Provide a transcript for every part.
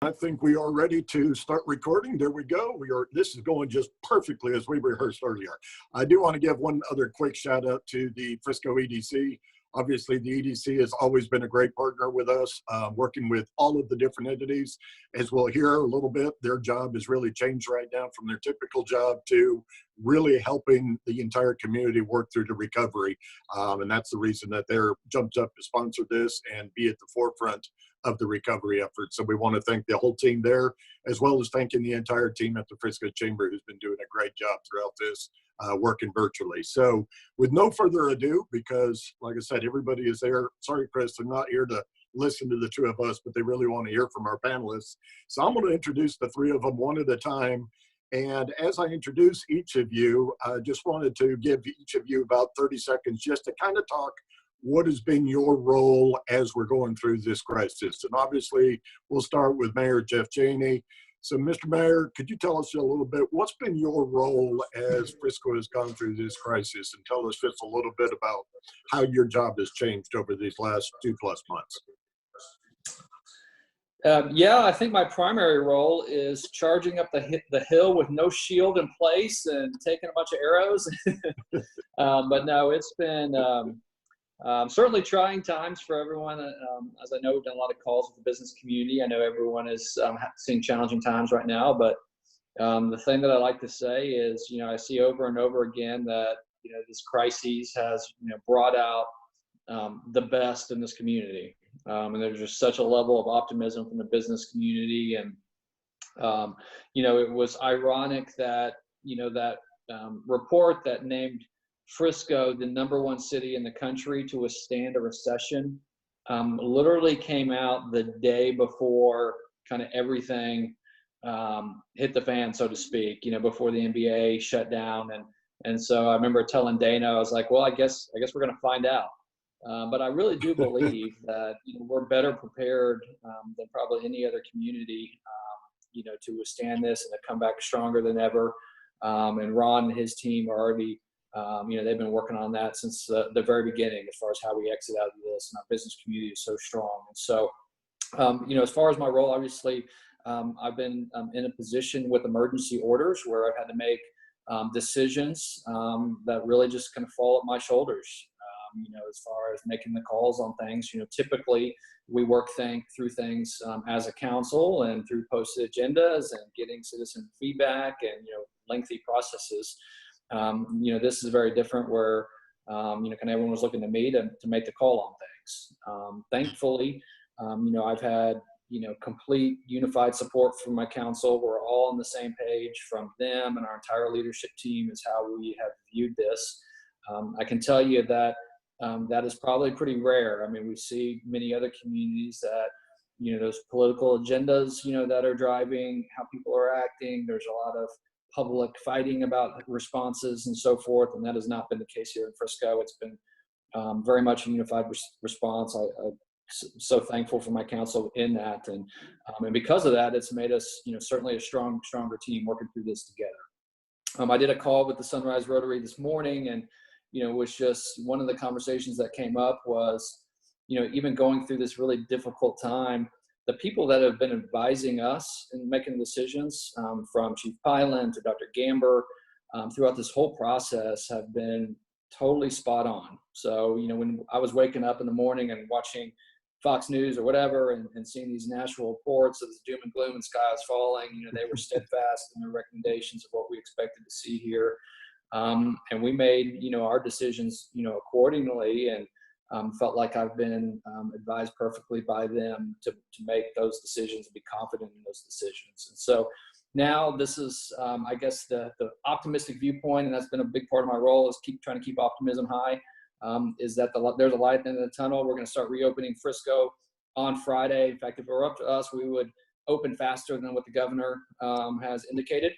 I think we are ready to start recording. There we go. This is going just perfectly as we rehearsed earlier. I do want to give one other quick shout out to the Frisco EDC. Obviously, the EDC has always been a great partner with us, working with all of the different entities. As we'll hear a little bit, their job has really changed right now from their typical job to really helping the entire community work through the recovery. And that's the reason that they're jumped up to sponsor this and be at the forefront of the recovery effort. So we want to thank the whole team there, as well as thanking the entire team at the Frisco Chamber, who's been doing a great job throughout this, working virtually. So with no further ado, because like I said, everybody is there. Sorry, Chris, they're not here to listen to the two of us, but they really want to hear from our panelists. So I'm going to introduce the three of them one at a time. And as I introduce each of you, I just wanted to give each of you about 30 seconds just to kind of talk what has been your role as we're going through this crisis. And obviously, we'll start with Mayor Jeff Cheney. So, Mr. Mayor, could you tell us a little bit, what's been your role as Frisco has gone through this crisis? And tell us just a little bit about how your job has changed over these last 2+ months. Yeah, I think my primary role is charging up the hill with no shield in place and taking a bunch of arrows. But no, it's been certainly trying times for everyone. As I know, we've done a lot of calls with the business community. I know everyone is seeing challenging times right now. But the thing that I like to say is, I see over and over again that, this crisis has, brought out the best in this community. And there's just such a level of optimism from the business community. And, it was ironic that, that report that named Frisco the #1 city in the country to withstand a recession literally came out the day before kind of everything hit the fan, so to speak, before the NBA shut down. And so I remember telling Dana, I was like, well, I guess we're going to find out. But I really do believe that we're better prepared than probably any other community, to withstand this and to come back stronger than ever. And Ron and his team are already, they've been working on that since the very beginning as far as how we exit out of this. And our business community is so strong. And so, as far as my role, obviously, I've been in a position with emergency orders where I've had to make decisions that really just kind of fall at my shoulders. As far as making the calls on things, typically we work through things as a council and through posted agendas and getting citizen feedback and, lengthy processes. This is very different where, kind of everyone was looking to me to make the call on things. Thankfully, I've had, complete unified support from my council. We're all on the same page from them, and our entire leadership team is how we have viewed this. I can tell you that that is probably pretty rare. I mean, we see many other communities that, those political agendas, that are driving how people are acting. There's a lot of public fighting about responses and so forth, and that has not been the case here in Frisco. It's been very much a unified response. I'm so thankful for my council in that, and because of that, it's made us, certainly a stronger team working through this together. I did a call with the Sunrise Rotary this morning, and was just one of the conversations that came up was, even going through this really difficult time, the people that have been advising us and making decisions, from Chief Piland to Dr. Gamber, throughout this whole process have been totally spot on. So, when I was waking up in the morning and watching Fox News or whatever and seeing these national reports of this doom and gloom and sky is falling, they were steadfast in their recommendations of what we expected to see here. And we made, our decisions, accordingly, and felt like I've been advised perfectly by them to make those decisions and be confident in those decisions. And so now this is, I guess, the optimistic viewpoint, and that's been a big part of my role, is trying to keep optimism high, is that there's a light at the end of the tunnel. We're going to start reopening Frisco on Friday. In fact, if it were up to us, we would open faster than what the governor has indicated.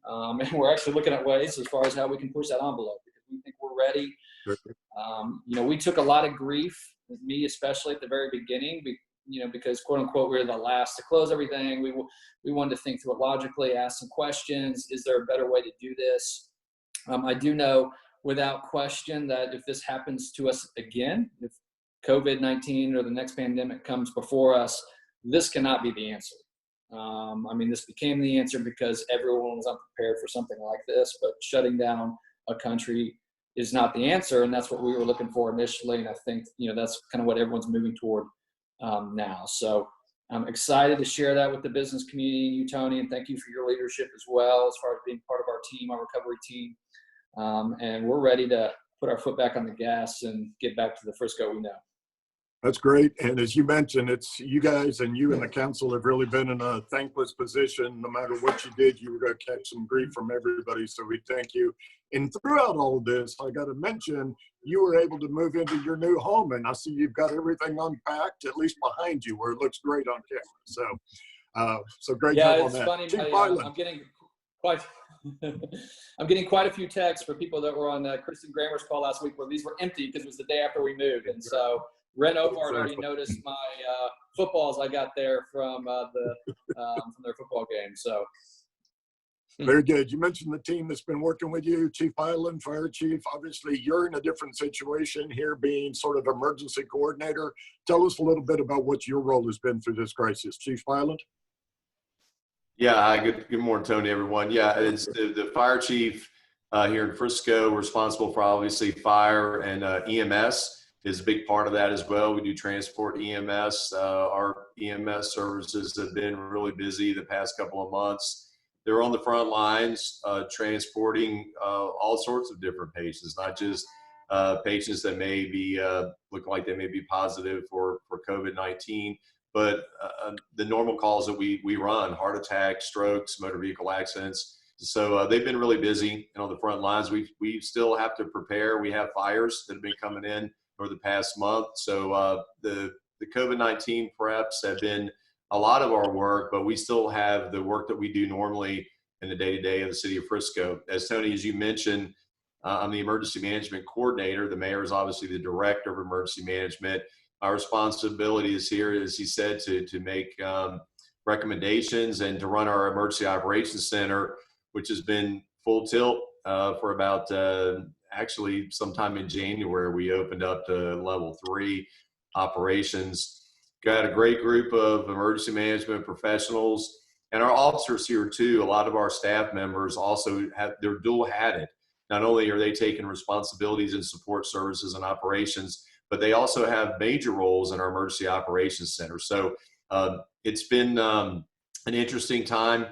And we're actually looking at ways as far as how we can push that envelope, because we think we're ready. We took a lot of grief, me especially at the very beginning, because quote unquote, we were the last to close everything. We wanted to think through it logically, ask some questions. Is there a better way to do this? I do know without question that if this happens to us again, if COVID-19 or the next pandemic comes before us, this cannot be the answer. I mean, this became the answer because everyone was unprepared for something like this, but shutting down a country is not the answer. And that's what we were looking for initially. And I think, that's kind of what everyone's moving toward now. So I'm excited to share that with the business community and you, Tony, and thank you for your leadership as well, as far as being part of our team, our recovery team. And we're ready to put our foot back on the gas and get back to the Frisco we know. That's great. And as you mentioned, it's you guys and you and the council have really been in a thankless position. No matter what you did, you were going to catch some grief from everybody. So we thank you. And throughout all of this, I got to mention, you were able to move into your new home. And I see you've got everything unpacked, at least behind you, where it looks great on camera. So great job on that. Yeah, it's funny. I'm getting quite... I'm getting quite a few texts for people that were on Kristen Grammer's call last week where these were empty because it was the day after we moved. And so Ren Opart already noticed my footballs I got there from their football game. So very good. You mentioned the team that's been working with you, Chief Piland, Fire Chief. Obviously, you're in a different situation here, being sort of emergency coordinator. Tell us a little bit about what your role has been through this crisis, Chief Piland. Yeah, good morning, Tony, everyone. Yeah, it's the fire chief here in Frisco, responsible for obviously fire and EMS is a big part of that as well. We do transport EMS. Our EMS services have been really busy the past couple of months. They're on the front lines transporting all sorts of different patients, not just patients that may be looking like they may be positive for COVID-19, but the normal calls that we run, heart attacks, strokes, motor vehicle accidents. So they've been really busy and on the front lines. We still have to prepare. We have fires that have been coming in over the past month. So the COVID-19 preps have been a lot of our work, but we still have the work that we do normally in the day-to-day of the city of Frisco. As Tony, as you mentioned, I'm the emergency management coordinator. The mayor is obviously the director of emergency management. Our responsibility is here, as he said, to make recommendations and to run our emergency operations center, which has been full tilt for about actually sometime in January. We opened up to level 3 operations. Got a great group of emergency management professionals and our officers here too. A lot of our staff members also they're dual-hatted. Not only are they taking responsibilities in support services and operations, but they also have major roles in our emergency operations center. So it's been an interesting time,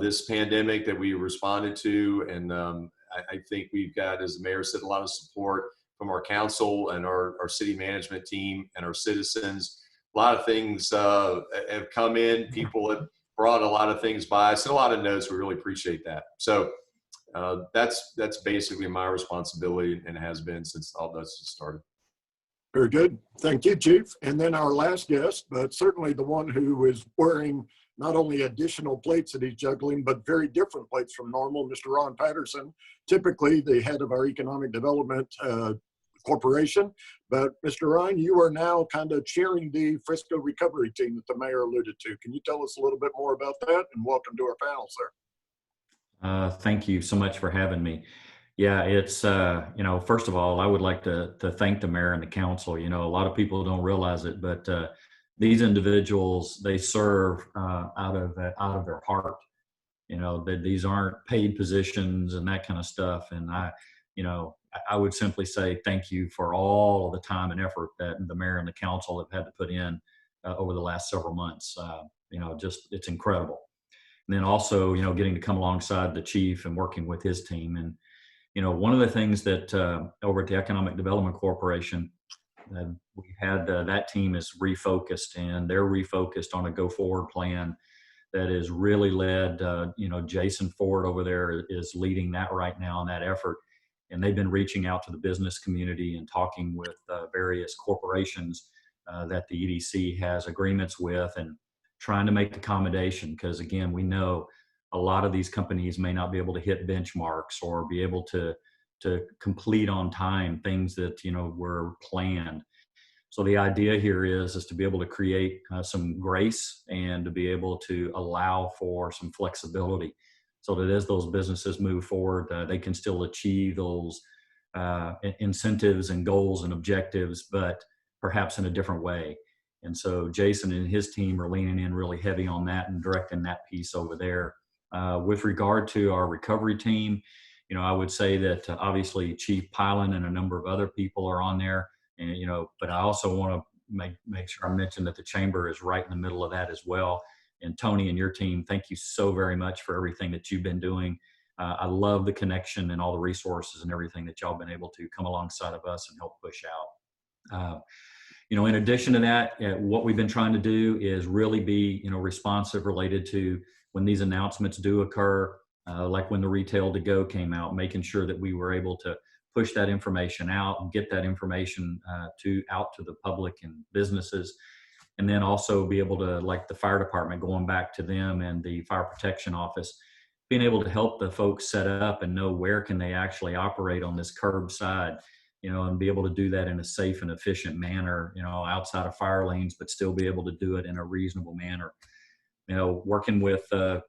this pandemic that we responded to. And I think we've got, as the mayor said, a lot of support from our council and our city management team and our citizens. A lot of things have come in. People have brought a lot of things by. I sent a lot of notes. We really appreciate that. So that's basically my responsibility and has been since all this started. Very good. Thank you, Chief. And then our last guest, but certainly the one who is wearing not only additional plates that he's juggling, but very different plates from normal, Mr. Ron Patterson, typically the head of our Economic Development Corporation. But Mr. Ron, you are now kind of chairing the Frisco Recovery team that the mayor alluded to. Can you tell us a little bit more about that? And welcome to our panel, sir. Thank you so much for having me. Yeah, it's, first of all, I would like to thank the mayor and the council. A lot of people don't realize it, but these individuals, they serve out of their heart. These aren't paid positions and that kind of stuff. And I would simply say thank you for all of the time and effort that the mayor and the council have had to put in over the last several months. It's incredible. And then also, getting to come alongside the chief and working with his team. And one of the things that over at the Economic Development Corporation, we had that team is refocused, and they're refocused on a go-forward plan that is really led. Jason Ford over there is leading that right now in that effort, and they've been reaching out to the business community and talking with various corporations that the EDC has agreements with, and trying to make accommodation, because again, we know a lot of these companies may not be able to hit benchmarks or be able to complete on time things that were planned. So the idea here is to be able to create some grace and to be able to allow for some flexibility, so that as those businesses move forward, they can still achieve those incentives and goals and objectives, but perhaps in a different way. And so Jason and his team are leaning in really heavy on that and directing that piece over there. With regard to our recovery team, I would say that obviously Chief Piland and a number of other people are on there, and but I also want to make sure I mention that the chamber is right in the middle of that as well. And Tony and your team, thank you so very much for everything that you've been doing. I love the connection and all the resources and everything that y'all been able to come alongside of us and help push out. In addition to that, what we've been trying to do is really be, responsive related to when these announcements do occur, like when the retail to go came out, making sure that we were able to push that information out and get that information out to the public and businesses. And then also be able to, like the fire department, going back to them and the fire protection office, being able to help the folks set up and know where can they actually operate on this curbside, and be able to do that in a safe and efficient manner, outside of fire lanes, but still be able to do it in a reasonable manner. Working with the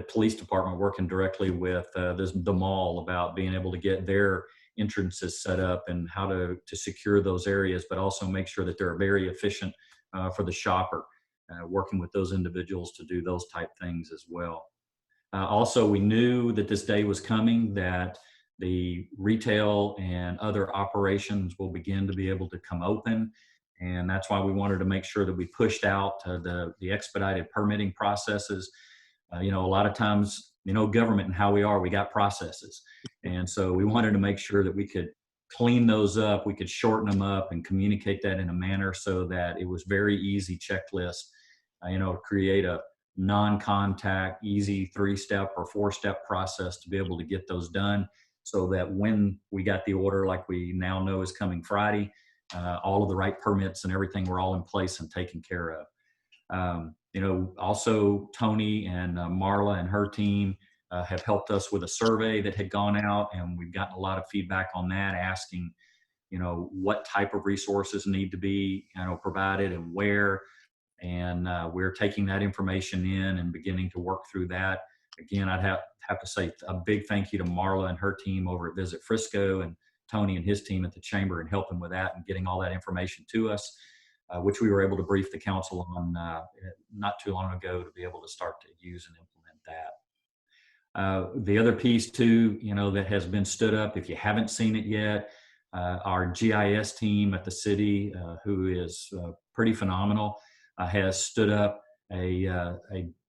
police department, working directly with the mall about being able to get their entrances set up and how to secure those areas, but also make sure that they're very efficient for the shopper, working with those individuals to do those type things as well. Also, we knew that this day was coming, that the retail and other operations will begin to be able to come open. And that's why we wanted to make sure that we pushed out the expedited permitting processes. A lot of times, government and how we got processes. And so we wanted to make sure that we could clean those up, we could shorten them up and communicate that in a manner so that it was very easy checklist, create a non-contact, easy 3-step or 4-step process to be able to get those done so that when we got the order, like we now know is coming Friday, all of the right permits and everything were all in place and taken care of. Also Tony and Marla and her team have helped us with a survey that had gone out, and we've gotten a lot of feedback on that, asking, what type of resources need to be, provided and where. And we're taking that information in and beginning to work through that. Again, I'd have to say a big thank you to Marla and her team over at Visit Frisco, and Tony and his team at the chamber, and helping with that and getting all that information to us, which we were able to brief the council on not too long ago to be able to start to use and implement that. The other piece too, that has been stood up, if you haven't seen it yet, our GIS team at the city, who is pretty phenomenal, has stood up a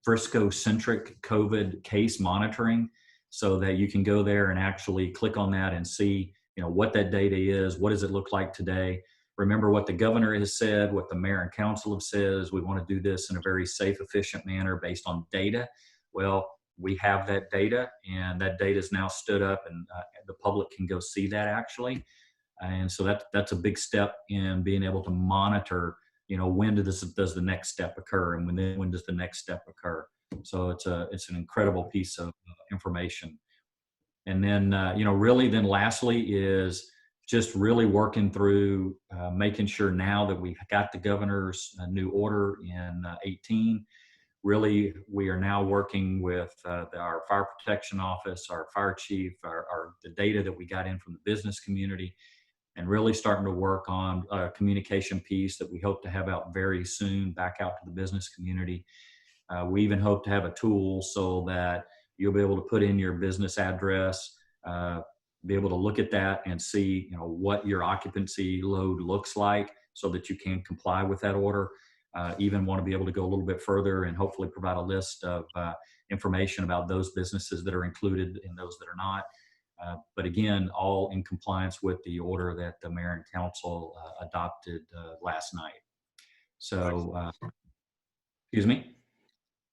Frisco-centric COVID case monitoring, so that you can go there and actually click on that and see, what that data is, what does it look like today. Remember what the governor has said, what the mayor and council have said, is we want to do this in a very safe, efficient manner based on data. Well, we have that data, and that data is now stood up, and the public can go see that actually. And so that's a big step in being able to monitor, when does the next step occur, and when does the next step occur. So it's an incredible piece of information. And then, really then lastly is just really working through making sure now that we've got the governor's new order in 18, really we are now working with our fire protection office, our fire chief, the data that we got in from the business community, and really starting to work on a communication piece that we hope to have out very soon, back out to the business community. We even hope to have a tool so that you'll be able to put in your business address, be able to look at that and see, what your occupancy load looks like so that you can comply with that order. Even want to be able to go a little bit further and hopefully provide a list of information about those businesses that are included and those that are not. But again, all in compliance with the order that the mayor and council adopted last night. So, excuse me?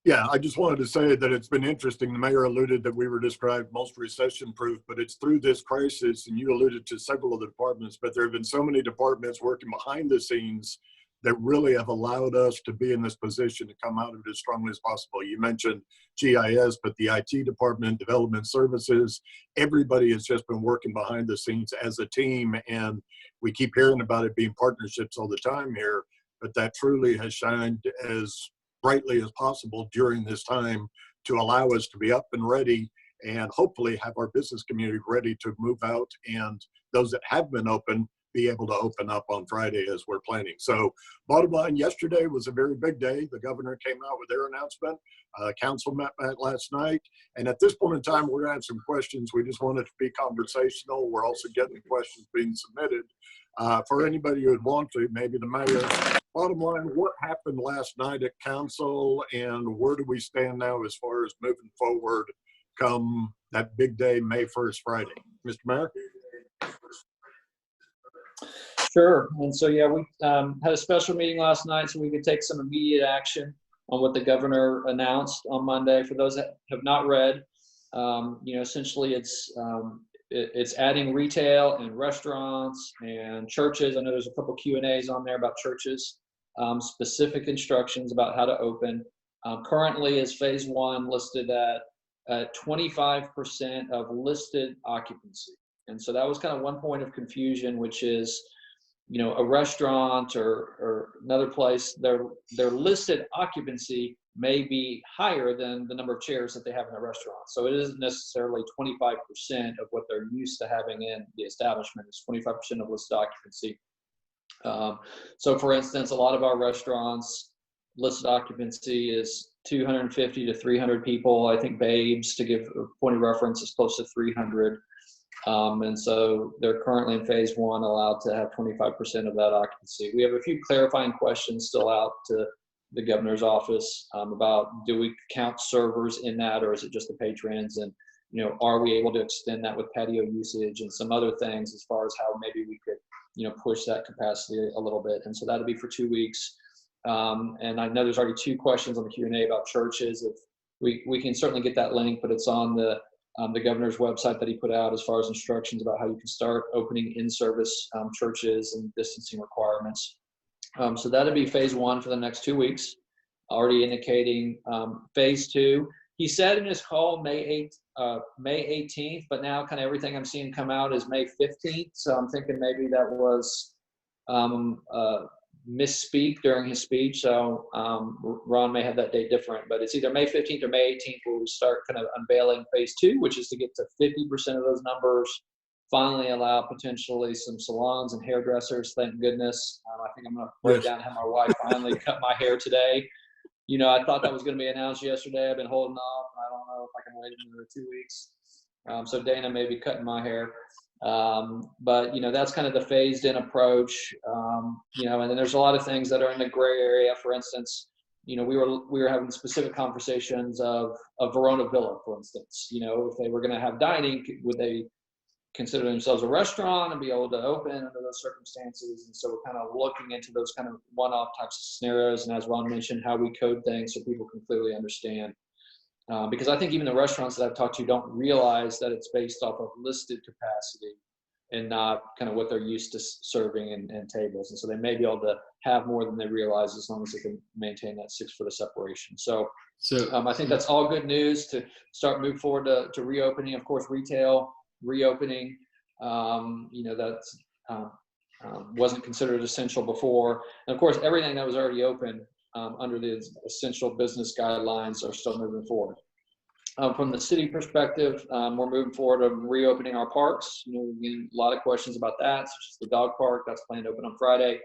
Yeah, I just wanted to say that it's been interesting. The mayor alluded that we were described most recession-proof, but it's through this crisis, and you alluded to several of the departments, but there have been so many departments working behind the scenes that really have allowed us to be in this position to come out of it as strongly as possible. You mentioned GIS, but the IT department, development services, everybody has just been working behind the scenes as a team, and we keep hearing about it being partnerships all the time here, but that truly has shined as brightly as possible during this time to allow us to be up and ready, and hopefully have our business community ready to move out, and those that have been open be able to open up on Friday as we're planning. So bottom line, yesterday was a very big day. The governor came out with their announcement. Council met last night. And at this point in time, we're going to have some questions. We just want it to be conversational. We're also getting questions being submitted for anybody who would want to, maybe the mayor. Bottom line, what happened last night at council and where do we stand now as far as moving forward come that big day, May 1st, Friday? Mr. Mayor? Sure. And so, yeah, we had a special meeting last night so we could take some immediate action on what the governor announced on Monday. For those that have not read, essentially it's adding retail and restaurants and churches. I know there's a couple Q&As on there about churches, specific instructions about how to open. Currently is phase one listed at 25% of listed occupancy. And so that was kind of one point of confusion, which is, a restaurant or another place, their listed occupancy may be higher than the number of chairs that they have in a restaurant. So it isn't necessarily 25% of what they're used to having in the establishment. It's 25% of listed occupancy. So for instance, a lot of our restaurants listed occupancy is 250 to 300 people. I think Babes, to give a point of reference, is close to 300. And so they're currently in phase one, allowed to have 25% of that occupancy. We have a few clarifying questions still out to the governor's office about, do we count servers in that, or is it just the patrons? And, are we able to extend that with patio usage and some other things as far as how maybe we could, push that capacity a little bit. And so that'll be for 2 weeks. And I know there's already 2 questions on the Q&A about churches. If we can certainly get that link, but it's on the governor's website that he put out as far as instructions about how you can start opening in-service churches and distancing requirements. So that'll be phase one for the next 2 weeks, already indicating phase two. He said in his call May 18th, but now kind of everything I'm seeing come out is May 15th. So I'm thinking maybe that was misspeak during his speech. So Ron may have that date different, but it's either May 15th or May 18th where we start kind of unveiling phase two, which is to get to 50% of those numbers, finally allow potentially some salons and hairdressers. Thank goodness. I think I'm going to break down how my wife finally cut my hair today. I thought that was going to be announced yesterday. I've been holding off. I don't know if I can wait another 2 weeks. So Dana may be cutting my hair. But that's kind of the phased in approach. And then there's a lot of things that are in the gray area. For instance, we were having specific conversations of Verona Villa, for instance. If they were going to have dining, would they consider themselves a restaurant and be able to open under those circumstances? And so we're kind of looking into those kind of one-off types of scenarios. And as Ron mentioned, how we code things so people can clearly understand. Because I think even the restaurants that I've talked to don't realize that it's based off of listed capacity and not kind of what they're used to serving and tables. And so they may be able to have more than they realize as long as they can maintain that 6 foot of separation. So I think that's all good news to start move forward to reopening. Of course, retail reopening, that's wasn't considered essential before. And of course, everything that was already open under the essential business guidelines are still moving forward. From the city perspective, we're moving forward on reopening our parks. We're getting a lot of questions about that, such as the dog park that's planned to open on Friday.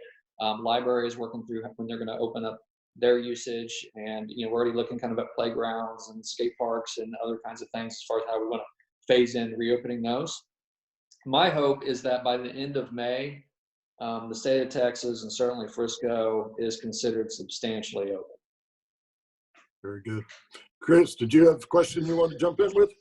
Library is working through when they're going to open up their usage, and we're already looking kind of at playgrounds and skate parks and other kinds of things as far as how we want to phase in reopening those. My hope is that by the end of May, the state of Texas and certainly Frisco is considered substantially open. Very good. Chris, did you have a question you want to jump in with?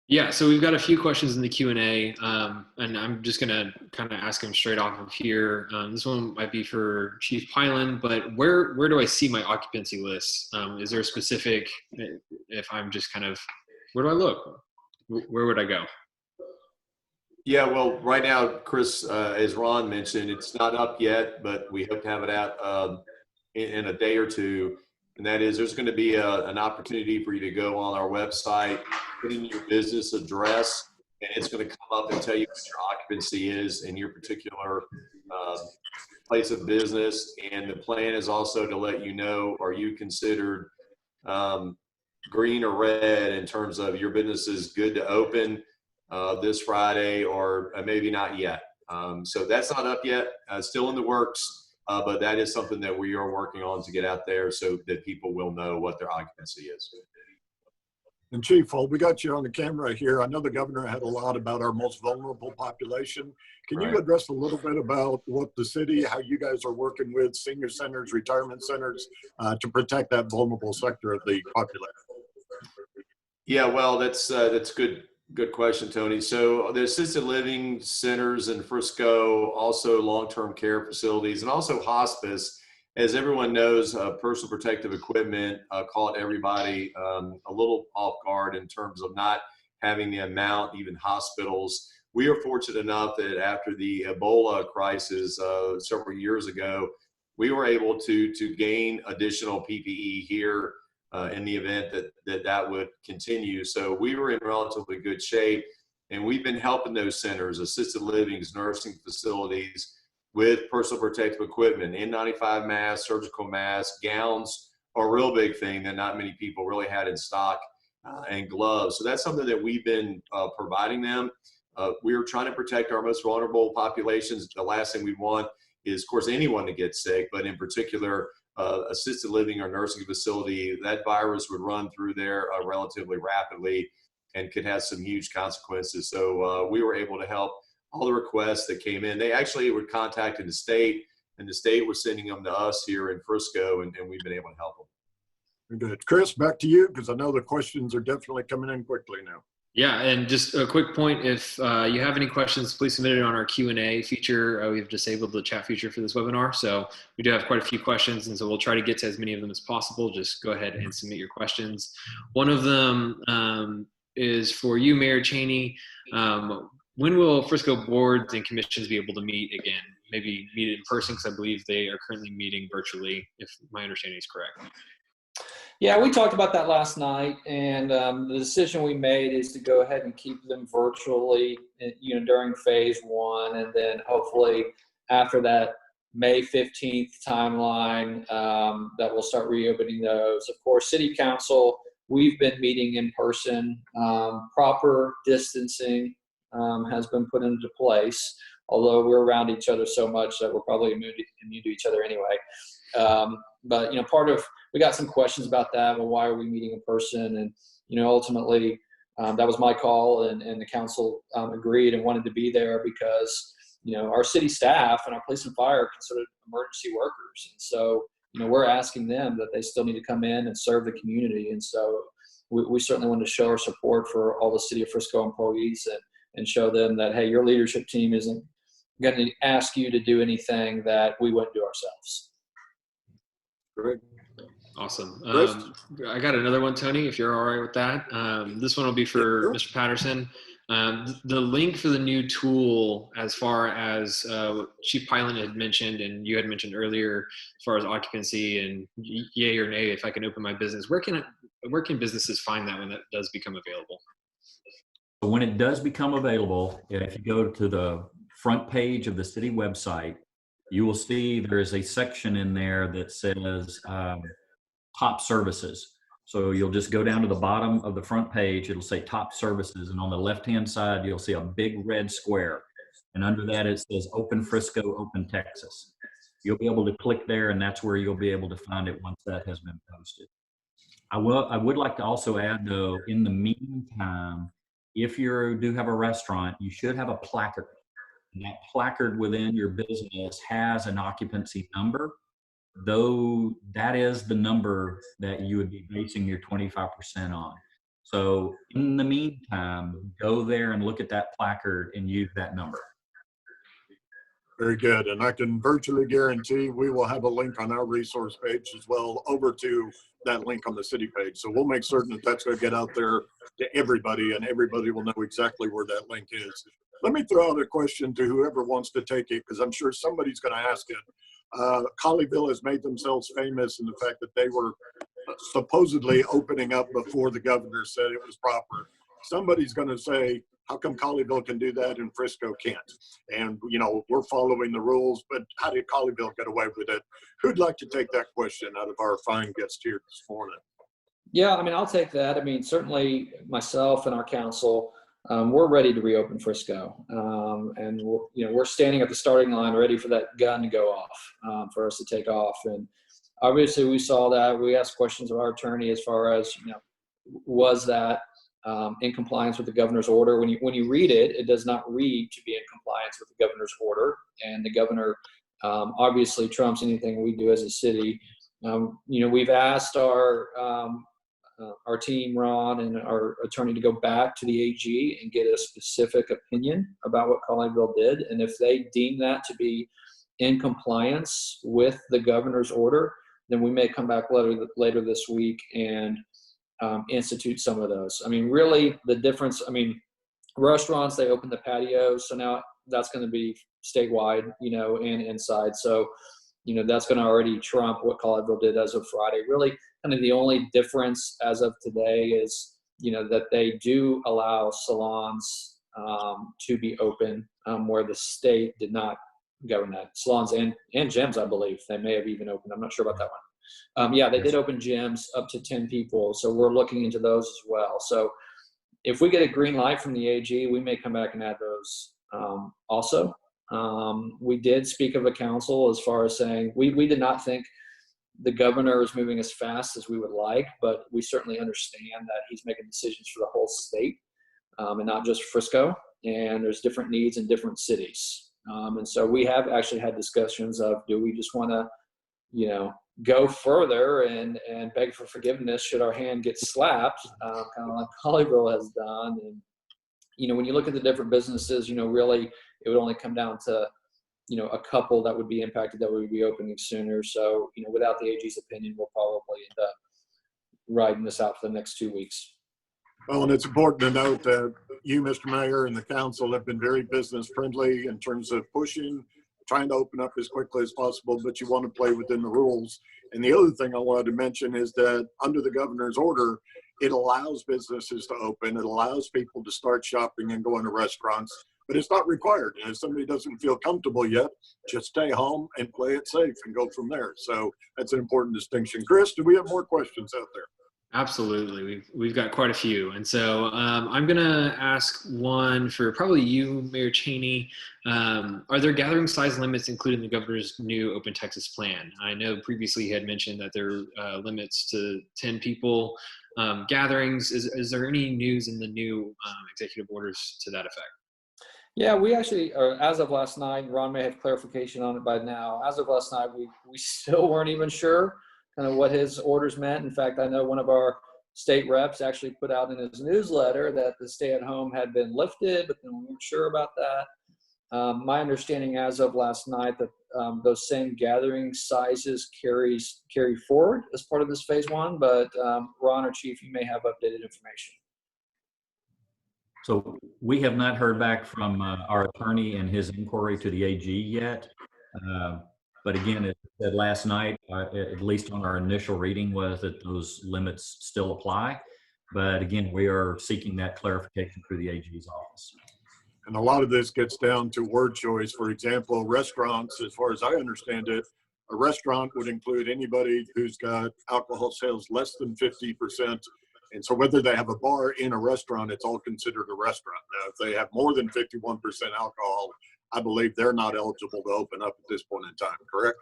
Yeah, so we've got a few questions in the Q&A, and I'm just going to kind of ask them straight off of here. This one might be for Chief Piland, but where do I see my occupancy list? Is there a specific, if I'm just kind of, where do I look? Where would I go? Yeah, well, right now, Chris, as Ron mentioned, it's not up yet, but we hope to have it out in a day or two. And that is, there's going to be an opportunity for you to go on our website, put in your business address, and it's going to come up and tell you what your occupancy is in your particular place of business. And the plan is also to let you know, are you considered green or red in terms of your business is good to open this Friday or maybe not yet. So that's not up yet, still in the works, but that is something that we are working on to get out there so that people will know what their occupancy is. And Chief, while we got you on the camera here, I know the governor had a lot about our most vulnerable population. Can you address a little bit about what the city, how you guys are working with senior centers, retirement centers to protect that vulnerable sector of the population? Yeah, well, that's good question, Tony. So the assisted living centers in Frisco, also long-term care facilities, and also hospice. As everyone knows, personal protective equipment caught everybody a little off guard in terms of not having the amount, even hospitals. We are fortunate enough that after the Ebola crisis several years ago, we were able to gain additional PPE here in the event that would continue. So we were in relatively good shape, and we've been helping those centers, assisted livings, nursing facilities, with personal protective equipment, N95 masks, surgical masks, gowns are a real big thing that not many people really had in stock, and gloves. So that's something that we've been providing them. We are trying to protect our most vulnerable populations. The last thing we want is, of course, anyone to get sick, but in particular, assisted living or nursing facility, that virus would run through there relatively rapidly and could have some huge consequences. So we were able to help all the requests that came in. They actually were contacting the state, and the state was sending them to us here in Frisco, and we've been able to help them. Good. Chris, back to you, because I know the questions are definitely coming in quickly now. Yeah, and just a quick point, if you have any questions, please submit it on our Q&A feature. We've disabled the chat feature for this webinar, so we do have quite a few questions, and so we'll try to get to as many of them as possible. Just go ahead and submit your questions. One of them is for you, Mayor Cheney. When will Frisco boards and commissions be able to meet again? Maybe meet in person, because I believe they are currently meeting virtually, if my understanding is correct. Yeah, we talked about that last night, and the decision we made is to go ahead and keep them virtually, during phase one, and then hopefully after that May 15th timeline, that we'll start reopening those. Of course, City Council, we've been meeting in person. Proper distancing has been put into place, although we're around each other so much that we're probably immune to each other anyway. But we got some questions about that. Well, why are we meeting in person? And ultimately, that was my call, and the council agreed and wanted to be there because our city staff and our police and fire are considered emergency workers, and so we're asking them that they still need to come in and serve the community. And so we certainly want to show our support for all the City of Frisco employees and show them that, hey, your leadership team isn't going to ask you to do anything that we wouldn't do ourselves. Great. Awesome. I got another one, Tony, if you're all right with that. This one will be for Mr. Patterson. The link for the new tool, as far as Chief Piland had mentioned, and you had mentioned earlier, as far as occupancy and yay or nay, if I can open my business, where can businesses find that when that does become available? When it does become available, if you go to the front page of the city website, you will see there is a section in there that says top services. So you'll just go down to the bottom of the front page, it'll say top services, and on the left-hand side, you'll see a big red square. And under that, it says Open Frisco, Open Texas. You'll be able to click there, and that's where you'll be able to find it once that has been posted. I would like to also add, though, in the meantime, if you do have a restaurant, you should have a placard. And that placard within your business has an occupancy number, though that is the number that you would be basing your 25% on. So in the meantime, go there and look at that placard and use that number. Very good. And I can virtually guarantee we will have a link on our resource page as well over to that link on the city page. So we'll make certain that that's going to get out there to everybody, and everybody will know exactly where that link is. Let me throw out a question to whoever wants to take it, because I'm sure somebody's going to ask it. Colleyville has made themselves famous in the fact that they were supposedly opening up before the governor said it was proper. Somebody's going to say, how come Colleyville can do that and Frisco can't? And, we're following the rules, but how did Colleyville get away with it? Who'd like to take that question out of our fine guest here this morning? Yeah, I'll take that. Certainly myself and our council, we're ready to reopen Frisco, and we're standing at the starting line, ready for that gun to go off, for us to take off. And obviously, we saw that. We asked questions of our attorney as far as, was that in compliance with the governor's order? When you read it, it does not read to be in compliance with the governor's order, and the governor obviously trumps anything we do as a city. We've asked our team, Ron, and our attorney to go back to the AG and get a specific opinion about what Colleyville did. And if they deem that to be in compliance with the governor's order, then we may come back later this week and institute some of those. I mean, really the difference, restaurants, they open the patios. So now that's going to be statewide, and inside. So, that's going to already trump what Colleyville did as of Friday. Really, kind of the only difference as of today is, that they do allow salons to be open, where the state did not govern that. Salons and gyms, I believe, they may have even opened. I'm not sure about that one. They did open gyms up to 10 people. So we're looking into those as well. So if we get a green light from the AG, we may come back and add those also. We did speak of a council as far as saying we did not think the governor is moving as fast as we would like, but we certainly understand that he's making decisions for the whole state, and not just Frisco. And there's different needs in different cities. And so we have actually had discussions of, do we just want to, go further and beg for forgiveness should our hand get slapped, kind of like Colleyville has done. And, when you look at the different businesses, really it would only come down to, a couple that would be impacted that would be opening sooner. So, without the AG's opinion, we'll probably end up riding this out for the next 2 weeks. Well, and it's important to note that you, Mr. Mayor, and the council have been very business friendly in terms of trying to open up as quickly as possible, but you want to play within the rules. And the other thing I wanted to mention is that under the governor's order, it allows businesses to open. It allows people to start shopping and going to restaurants, but it's not required. And if somebody doesn't feel comfortable yet, just stay home and play it safe and go from there. So that's an important distinction. Chris, do we have more questions out there? Absolutely. We've got quite a few. And so I'm going to ask one for probably you, Mayor Cheney. Are there gathering size limits included in the governor's new Open Texas plan? I know previously he had mentioned that there are limits to 10 people gatherings. Is there any news in the new executive orders to that effect? Yeah, we actually, as of last night, Ron may have clarification on it by now. As of last night, we still weren't even sure kind of what his orders meant. In fact, I know one of our state reps actually put out in his newsletter that the stay-at-home had been lifted, but then we weren't sure about that. My understanding as of last night that those same gathering sizes carry forward as part of this phase one, but Ron or Chief, you may have updated information. So we have not heard back from our attorney and his inquiry to the AG yet. But again, it said last night, at least on our initial reading, was that those limits still apply. But again, we are seeking that clarification through the AG's office. And a lot of this gets down to word choice. For example, restaurants, as far as I understand it, a restaurant would include anybody who's got alcohol sales less than 50%. And so whether they have a bar in a restaurant, it's all considered a restaurant. Now, if they have more than 51% alcohol, I believe they're not eligible to open up at this point in time, correct?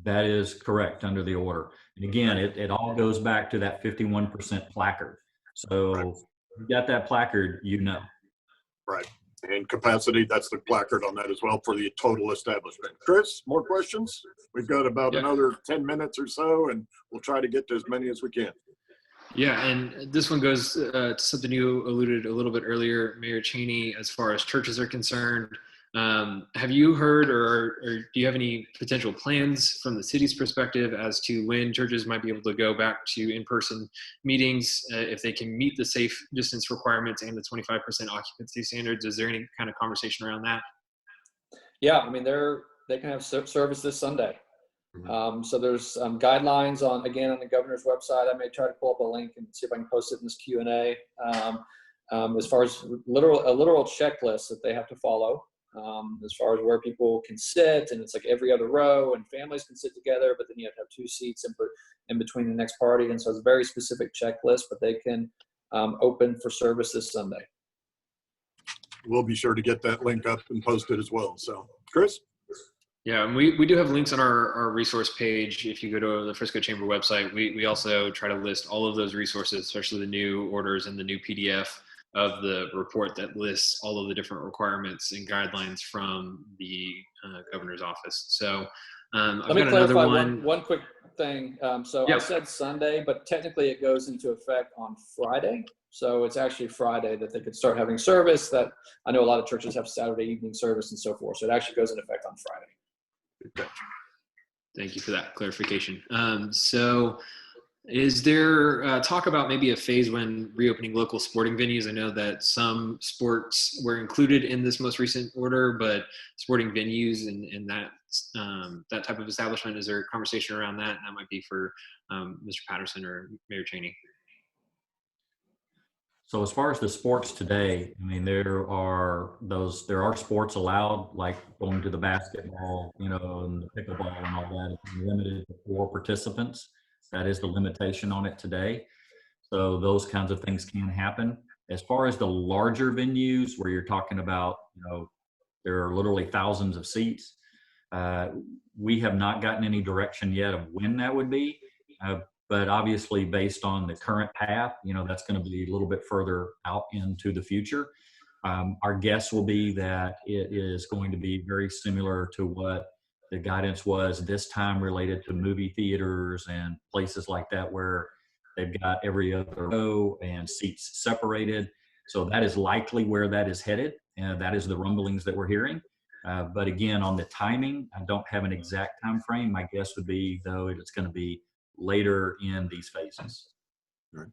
That is correct under the order. And again, it all goes back to that 51% placard. So Right. if you got that placard, Right. And capacity, that's the placard on that as well for the total establishment. Chris, more questions? We've got about another 10 minutes or so, and we'll try to get to as many as we can. Yeah, and this one goes to something you alluded a little bit earlier, Mayor Cheney, as far as churches are concerned. Have you heard or do you have any potential plans from the city's perspective as to when churches might be able to go back to in-person meetings if they can meet the safe distance requirements and the 25% occupancy standards? Is there any kind of conversation around that? Yeah, I mean, they can have service this Sunday. So there's guidelines on the governor's website. I may try to pull up a link and see if I can post it in this Q&A. As far as a literal checklist that they have to follow, as far as where people can sit, and it's like every other row, and families can sit together, but then you have to have 2 seats in between the next party. And so it's a very specific checklist, but they can open for service this Sunday. we'll be sure to get that link up and posted as well. So, Chris? Yeah, and we do have links on our resource page. If you go to the Frisco Chamber website, we also try to list all of those resources, especially the new orders and the new PDF of the report that lists all of the different requirements and guidelines from the governor's office. So let me clarify one quick thing. So I said Sunday, but technically it goes into effect on Friday. So it's actually Friday that they could start having service. That I know a lot of churches have Saturday evening service and so forth. So it actually goes into effect on Friday. Thank you for that clarification. So is there talk about maybe a phase when reopening local sporting venues? I know that some sports were included in this most recent order, but sporting venues and that type of establishment, is there a conversation around that? That might be for Mr. Patterson or Mayor Cheney. So as far as the sports today, I mean, there are sports allowed, like going to the basketball, and the pickleball and all that. It's limited to 4 participants. That is the limitation on it today. So those kinds of things can happen. As far as the larger venues where you're talking about, there are literally thousands of seats. We have not gotten any direction yet of when that would be. But obviously based on the current path, that's going to be a little bit further out into the future. Our guess will be that it is going to be very similar to what the guidance was this time related to movie theaters and places like that, where they've got every other row and seats separated. So that is likely where that is headed. And that is the rumblings that we're hearing. But again, on the timing, I don't have an exact time frame. My guess would be, though, it's going to be later in these phases. Right.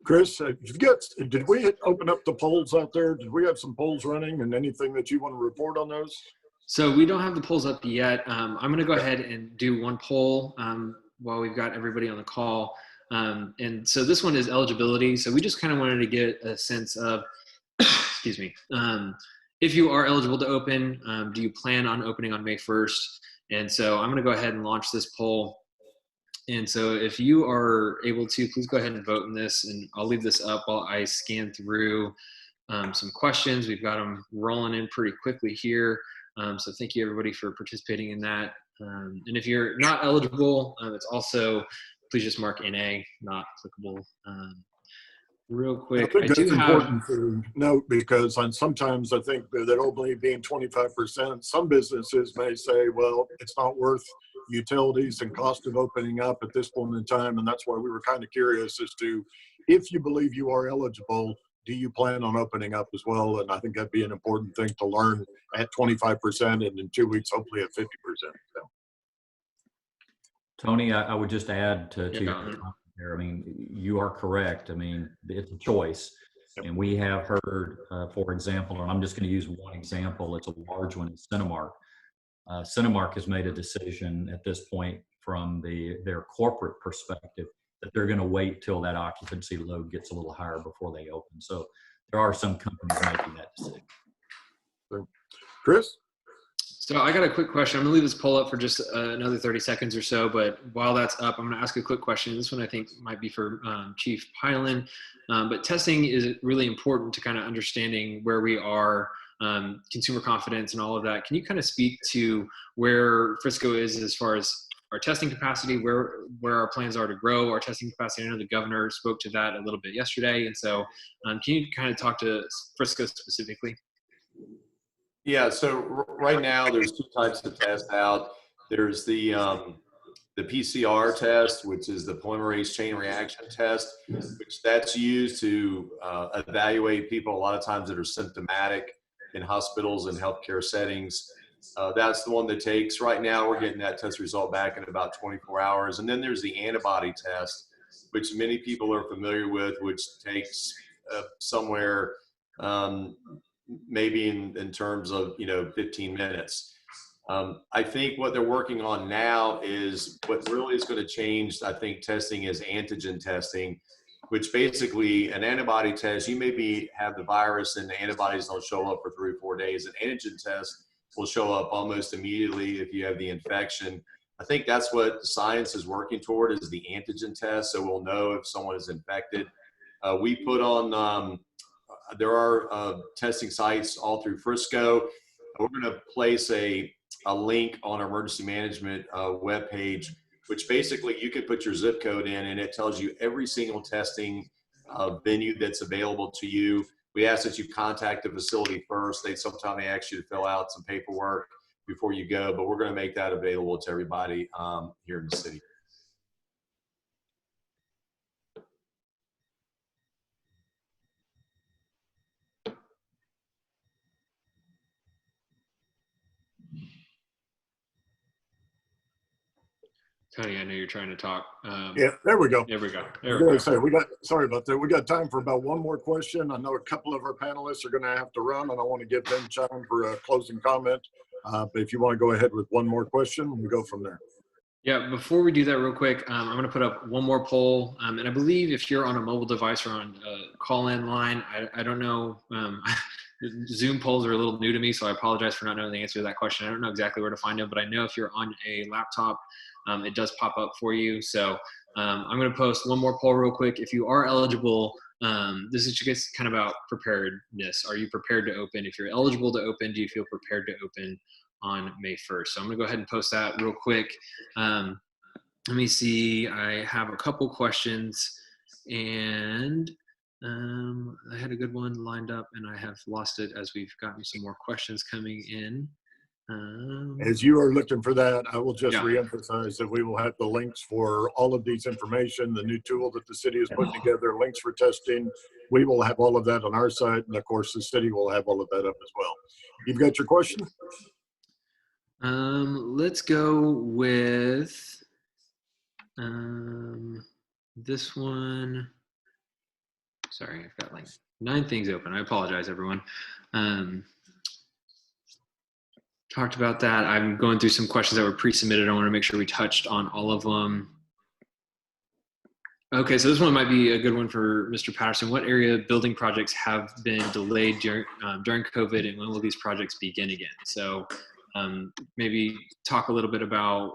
Chris, did we open up the polls out there? Did we have some polls running, and anything that you want to report on those? So we don't have the polls up yet. I'm going to go ahead and do one poll while we've got everybody on the call. And so this one is eligibility. So we just kind of wanted to get a sense of, excuse me, if you are eligible to open, do you plan on opening on May 1st? And so I'm going to go ahead and launch this poll. And so if you are able to, please go ahead and vote in this, and I'll leave this up while I scan through some questions. We've got them rolling in pretty quickly here. So thank you everybody for participating in that. And if you're not eligible, it's also, please just mark NA, not applicable. Real quick, I think that's important to note, because sometimes I think that only being 25%, some businesses may say, well, it's not worth utilities and cost of opening up at this point in time. And that's why we were kind of curious as to, if you believe you are eligible, do you plan on opening up as well? And I think that'd be an important thing to learn at 25%, and in 2 weeks, hopefully at 50%. So. Tony, I would just add to your comment there. I mean, you are correct. I mean, it's a choice. And we have heard, for example, and I'm just going to use one example. It's a large one, it's Cinemark. Cinemark has made a decision at this point from their corporate perspective that they're going to wait till that occupancy load gets a little higher before they open. So there are some companies making that decision. Chris? So I got a quick question. I'm going to leave this poll up for just another 30 seconds or so, but while that's up, I'm going to ask a quick question. This one I think might be for Chief Piland, but testing is really important to kind of understanding where we are, consumer confidence and all of that. Can you kind of speak to where Frisco is as far as our testing capacity, where our plans are to grow our testing capacity? I know the governor spoke to that a little bit yesterday. And so can you kind of talk to Frisco specifically? Yeah, so right now there's 2 types of tests out. There's the PCR test, which is the polymerase chain reaction test, which that's used to evaluate people a lot of times that are symptomatic in hospitals and healthcare settings. That's the one that takes, right now we're getting that test result back in about 24 hours. And then there's the antibody test, which many people are familiar with, which takes somewhere maybe in terms of 15 minutes. I think what they're working on now is what really is going to change, I think, testing is antigen testing, which basically an antibody test, you maybe have the virus and the antibodies don't show up for 3 or 4 days. An antigen test will show up almost immediately if you have the infection. I think that's what science is working toward, is the antigen test, so we'll know if someone is infected. We put on there are testing sites all through Frisco. We're going to place a link on our emergency management webpage, which basically you can put your zip code in and it tells you every single testing venue that's available to you. We ask that you contact the facility first. Sometimes they ask you to fill out some paperwork before you go, but we're going to make that available to everybody here in the city. Tony, I know you're trying to talk. Yeah, there we go. There we go. Sorry about that. We got time for about one more question. I know a couple of our panelists are going to have to run, and I want to give them time for a closing comment. But if you want to go ahead with one more question, we'll go from there. Yeah, before we do that real quick, I'm going to put up one more poll. And I believe if you're on a mobile device or on a call-in line, I don't know, Zoom polls are a little new to me, so I apologize for not knowing the answer to that question. I don't know exactly where to find them, but I know if you're on a laptop, it does pop up for you. So I'm going to post one more poll real quick. If you are eligible, this is just kind of about preparedness. Are you prepared to open? If you're eligible to open, do you feel prepared to open on May 1st? So I'm going to go ahead and post that real quick. Let me see. I have a couple questions, and I had a good one lined up, and I have lost it as we've gotten some more questions coming in. As you are looking for that, I will just reemphasize that we will have the links for all of these information, the new tool that the city is putting together, links for testing. We will have all of that on our site, and of course the city will have all of that up as well. You've got your question? Let's go with this one. Sorry, I've got like 9 things open. I apologize, everyone. Talked about that. I'm going through some questions that were pre-submitted. I want to make sure we touched on all of them. Okay, so this one might be a good one for Mr. Patterson. What area building projects have been delayed during COVID, and when will these projects begin again? So maybe talk a little bit about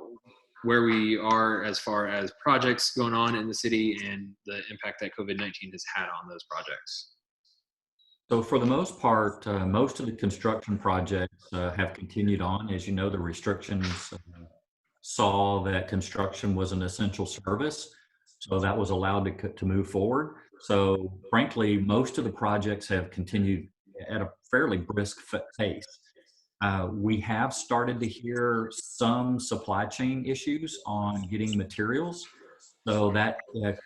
where we are as far as projects going on in the city and the impact that COVID-19 has had on those projects. So for the most part, most of the construction projects have continued on. As you know, the restrictions saw that construction was an essential service, so that was allowed to move forward. So frankly, most of the projects have continued at a fairly brisk pace. We have started to hear some supply chain issues on getting materials, so that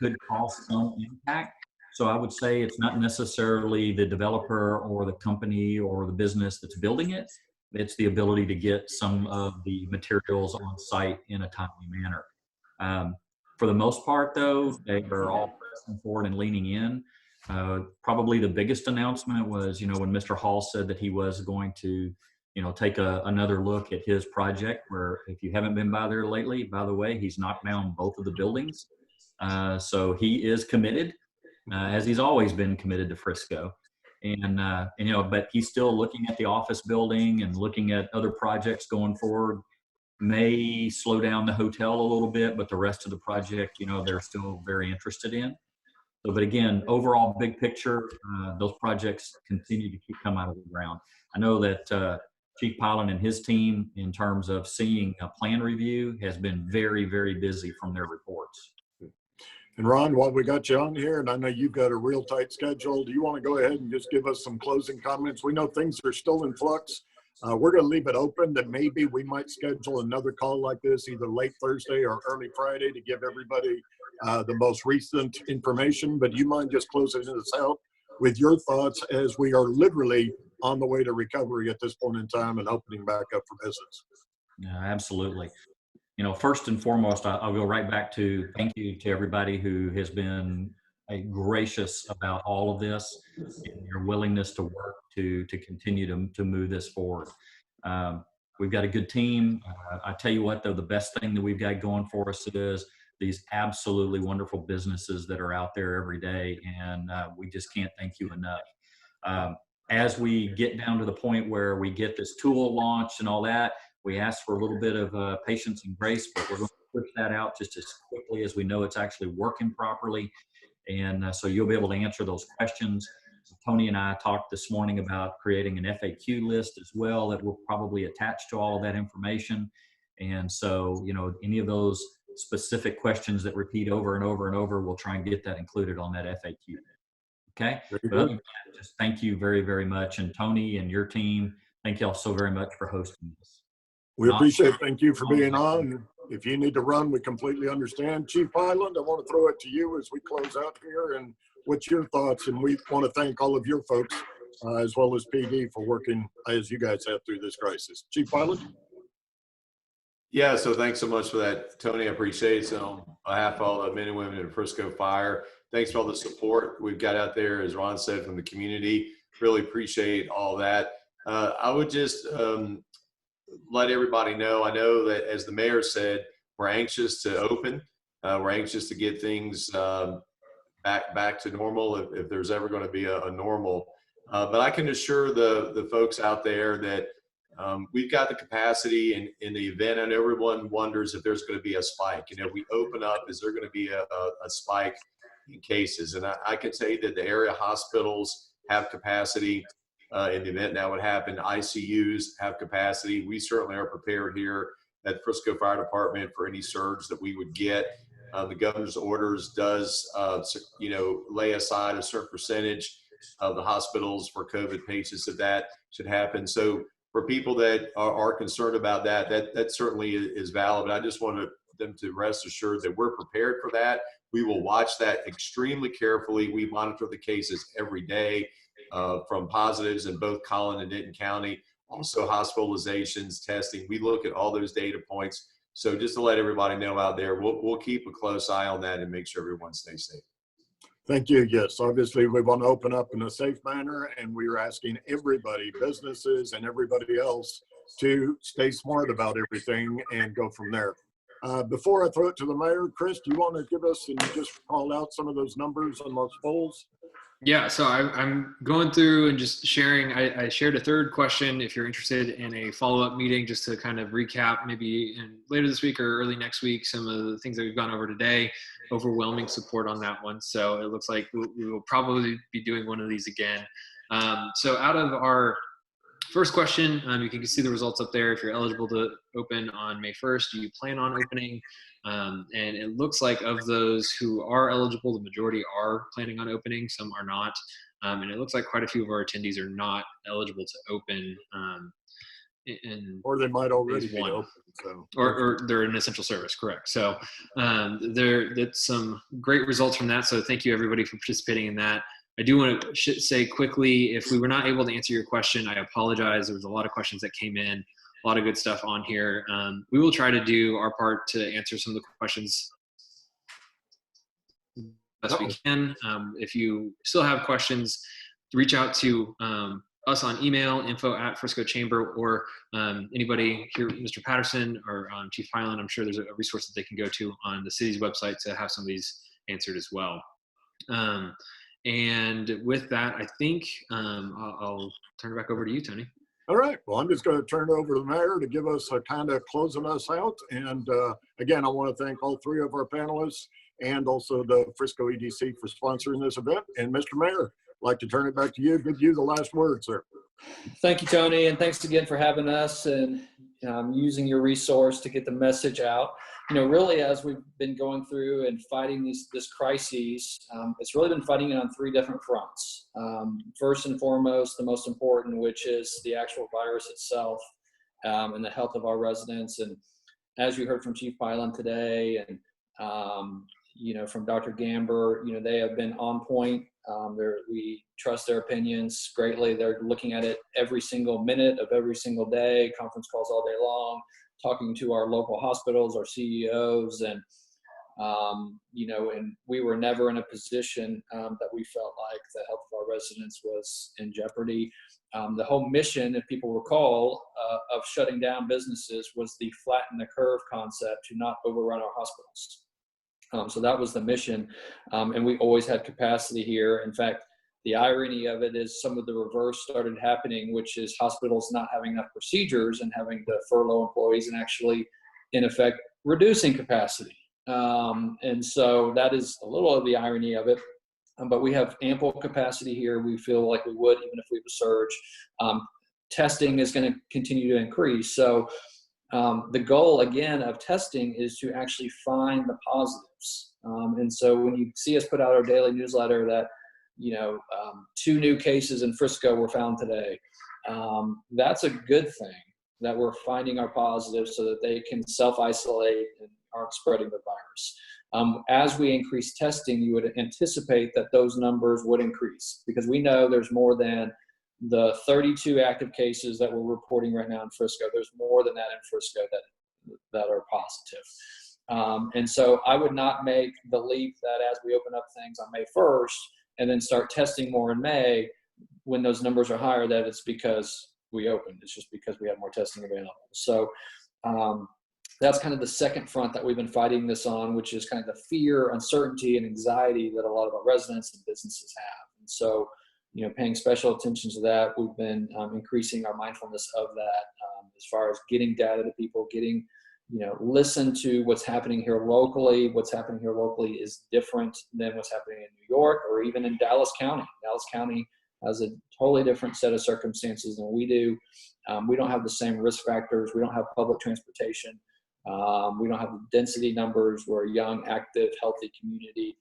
could cause some impact. So I would say it's not necessarily the developer or the company or the business that's building it. It's the ability to get some of the materials on site in a timely manner. For the most part, though, they are all pressing forward and leaning in. Probably the biggest announcement was, when Mr. Hall said that he was going to, take another look at his project, where if you haven't been by there lately, by the way, he's knocked down both of the buildings. So he is committed. As he's always been committed to Frisco, but he's still looking at the office building and looking at other projects going forward. May slow down the hotel a little bit, but the rest of the project, they're still very interested in. So, but again, overall big picture, those projects continue to come out of the ground. I know that Chief Piland and his team, in terms of seeing a plan review, has been very, very busy from their reports. And Ron, while we got you on here, and I know you've got a real tight schedule, do you want to go ahead and just give us some closing comments? We know things are still in flux. We're going to leave it open that maybe we might schedule another call like this, either late Thursday or early Friday, to give everybody the most recent information. But do you mind just closing this out with your thoughts, as we are literally on the way to recovery at this point in time and opening back up for business? Yeah, absolutely. First and foremost, I'll go right back to thank you to everybody who has been gracious about all of this and your willingness to work to continue to move this forward. We've got a good team. I tell you what, though, the best thing that we've got going for us is these absolutely wonderful businesses that are out there every day, and we just can't thank you enough. As we get down to the point where we get this tool launched and all that, we ask for a little bit of patience and grace, but we're going to push that out just as quickly as we know it's actually working properly. And so you'll be able to answer those questions. Tony and I talked this morning about creating an FAQ list as well that will probably attach to all of that information. And so, any of those specific questions that repeat over and over and over, we'll try and get that included on that FAQ. Okay. But other than that, just thank you very, very much. And Tony and your team, thank y'all so very much for hosting this. We appreciate it. Thank you for being on. If you need to run, we completely understand. Chief Piland, I want to throw it to you as we close out here. And what's your thoughts? And we want to thank all of your folks, as well as PD, for working as you guys have through this crisis. Chief Piland? Yeah, so thanks so much for that, Tony. I appreciate it. So on behalf of all the men and women in Frisco Fire, thanks for all the support we've got out there, as Ron said, from the community. Really appreciate all that. I would just let everybody know, I know that as the mayor said, we're anxious to open. We're anxious to get things back to normal if there's ever going to be a normal. But I can assure the folks out there that we've got the capacity in the event. I know everyone wonders if there's going to be a spike. We open up, is there going to be a spike in cases? And I can tell you that the area hospitals have capacity in the event that would happen. ICUs have capacity. We certainly are prepared here at Frisco Fire Department for any surge that we would get. The governor's orders does, lay aside a certain percentage of the hospitals for COVID patients if that should happen. So for people that are concerned about that certainly is valid. But I just wanted them to rest assured that we're prepared for that. We will watch that extremely carefully. We monitor the cases every day from positives in both Collin and Denton County, also hospitalizations, testing. We look at all those data points. So just to let everybody know out there, we'll keep a close eye on that and make sure everyone stays safe. Thank you. Yes, obviously we want to open up in a safe manner, and we are asking everybody, businesses and everybody else, to stay smart about everything and go from there. Before I throw it to the mayor, Chris, do you want to give us and just call out some of those numbers on those polls? Yeah, so I'm going through and just sharing. I shared a third question if you're interested in a follow-up meeting, just to kind of recap maybe later this week or early next week some of the things that we've gone over today. Overwhelming support on that one. So it looks like we will probably be doing one of these again. So out of our first question, you can see the results up there. If you're eligible to open on May 1st, do you plan on opening? And it looks like of those who are eligible, the majority are planning on opening, some are not. And it looks like quite a few of our attendees are not eligible to open. Or they might already be open. So. Or they're an essential service, correct. So that's some great results from that. So thank you everybody for participating in that. I do want to say quickly, if we were not able to answer your question, I apologize. There was a lot of questions that came in. A lot of good stuff on here. We will try to do our part to answer some of the questions as best we can. If you still have questions, reach out to us on email, info@Frisco Chamber, or anybody here, Mr. Patterson or Chief Piland. I'm sure there's a resource that they can go to on the city's website to have some of these answered as well. And with that, I think I'll turn it back over to you, Tony. All right. Well, I'm just going to turn it over to the mayor to give us a kind of closing us out. And again, I want to thank all three of our panelists and also the Frisco EDC for sponsoring this event. And Mr. Mayor, I'd like to turn it back to you. Give you the last word, sir. Thank you, Tony. And thanks again for having us and using your resource to get the message out. Really, as we've been going through and fighting this crisis, it's really been fighting it on three different fronts. First and foremost, the most important, which is the actual virus itself and the health of our residents. And as you heard from Chief Piland today and, from Dr. Gamber, they have been on point. We trust their opinions greatly. They're looking at it every single minute of every single day, conference calls all day long, talking to our local hospitals, our CEOs, and we were never in a position that we felt like the health of our residents was in jeopardy. The whole mission, if people recall, of shutting down businesses was the flatten the curve concept to not overrun our hospitals. So that was the mission, and we always had capacity here. In fact, the irony of it is some of the reverse started happening, which is hospitals not having enough procedures and having to furlough employees and actually, in effect, reducing capacity. And so that is a little of the irony of it. but we have ample capacity here. We feel like we would even if we have a surge. Testing is going to continue to increase. So the goal, again, of testing is to actually find the positives. And so when you see us put out our daily newsletter that, 2 new cases in Frisco were found today, that's a good thing, that we're finding our positives so that they can self-isolate and aren't spreading the virus. As we increase testing, you would anticipate that those numbers would increase, because we know there's more than the 32 active cases that we're reporting right now in Frisco. There's more than that in Frisco that are positive. And so I would not make the leap that as we open up things on May 1st and then start testing more in May, when those numbers are higher, that it's because we opened. It's just because we have more testing available. So that's kind of the second front that we've been fighting this on, which is kind of the fear, uncertainty, and anxiety that a lot of our residents and businesses have. And so, paying special attention to that, we've been increasing our mindfulness of that as far as getting data to people, getting, listen to what's happening here locally. What's happening here locally is different than what's happening in New York or even in Dallas County. Dallas County has a totally different set of circumstances than we do. We don't have the same risk factors. We don't have public transportation. We don't have the density numbers. We're a young, active, healthy community.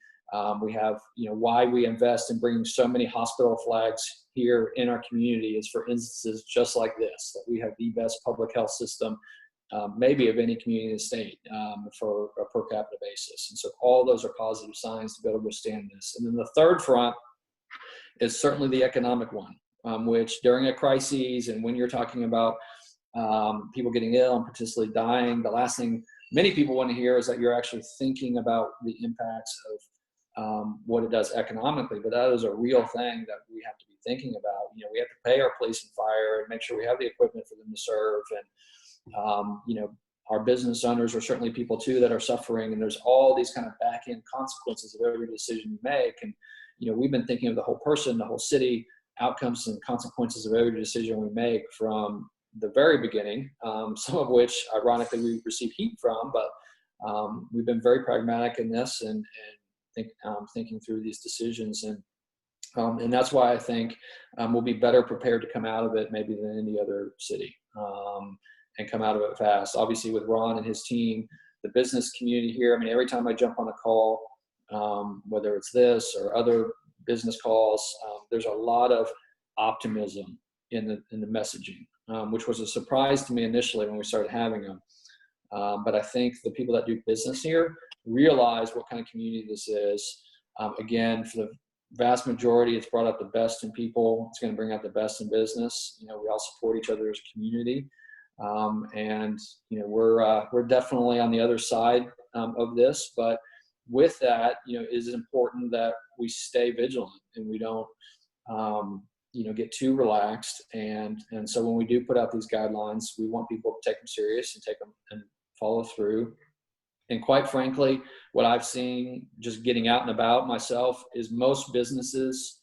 We have, why we invest in bringing so many hospital flags here in our community is for instances just like this, that we have the best public health system, maybe of any community in the state, for a per capita basis. And so all those are positive signs to be able to withstand this. And then the third front is certainly the economic one, which during a crisis and when you're talking about people getting ill and potentially dying, the last thing many people want to hear is that you're actually thinking about the impacts of what it does economically, but that is a real thing that we have to be thinking about. We have to pay our police and fire and make sure we have the equipment for them to serve. And, our business owners are certainly people too that are suffering, and there's all these kind of back end consequences of every decision you make. And, we've been thinking of the whole person, the whole city, outcomes and consequences of every decision we make from the very beginning, some of which ironically we receive heat from, but we've been very pragmatic in this and thinking through these decisions, and that's why I think we'll be better prepared to come out of it maybe than any other city, and come out of it fast. Obviously, with Ron and his team, the business community here. Every time I jump on a call, whether it's this or other business calls, there's a lot of optimism in the messaging, which was a surprise to me initially when we started having them. But I think the people that do business here realize what kind of community this is. Again, for the vast majority, it's brought out the best in people. It's going to bring out the best in business. We all support each other as a community. And we're definitely on the other side of this, but with that, it is important that we stay vigilant and we don't, get too relaxed. And so when we do put out these guidelines, we want people to take them serious and take them and follow through. And quite frankly, what I've seen just getting out and about myself is most businesses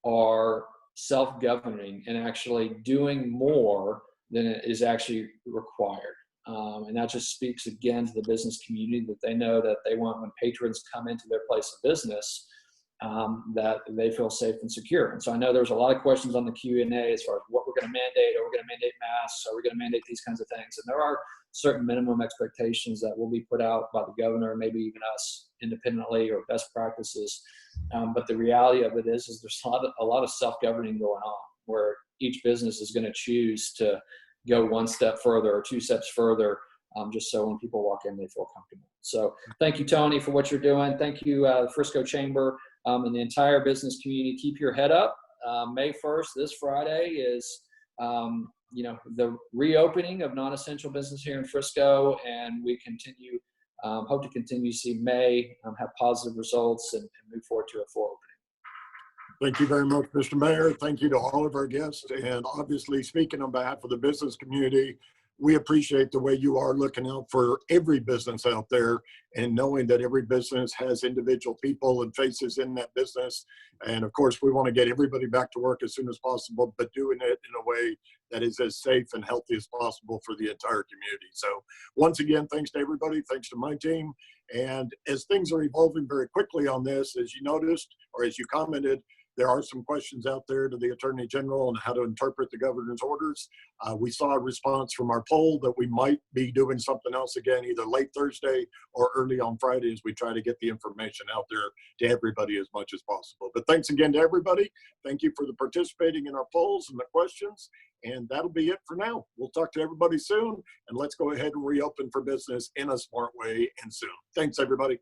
are self-governing and actually doing more than it is actually required. And that just speaks again to the business community, that they know that they want, when patrons come into their place of business, that they feel safe and secure. And so I know there's a lot of questions on the Q&A as far as what we're going to mandate. Are we going to mandate masks? Are we going to mandate these kinds of things? And there are certain minimum expectations that will be put out by the governor, maybe even us independently, or best practices. But the reality of it is there's a lot of self-governing going on, where each business is going to choose to go one step further or 2 steps further, just so when people walk in, they feel comfortable. So thank you, Tony, for what you're doing. Thank you, Frisco Chamber, and the entire business community. Keep your head up. May 1st, this Friday, is the reopening of non-essential business here in Frisco, and we hope to continue to see May have positive results and move forward to a full opening. Thank you very much, Mr. Mayor. Thank you to all of our guests. And obviously, speaking on behalf of the business community, we appreciate the way you are looking out for every business out there and knowing that every business has individual people and faces in that business. And of course, we want to get everybody back to work as soon as possible, but doing it in a way that is as safe and healthy as possible for the entire community. So once again, thanks to everybody, thanks to my team. And as things are evolving very quickly on this, as you noticed, or as you commented, there are some questions out there to the Attorney General on how to interpret the governor's orders. We saw a response from our poll that we might be doing something else again, either late Thursday or early on Friday, as we try to get the information out there to everybody as much as possible. But thanks again to everybody. Thank you for the participating in our polls and the questions. And that'll be it for now. We'll talk to everybody soon, and let's go ahead and reopen for business in a smart way and soon. Thanks, everybody.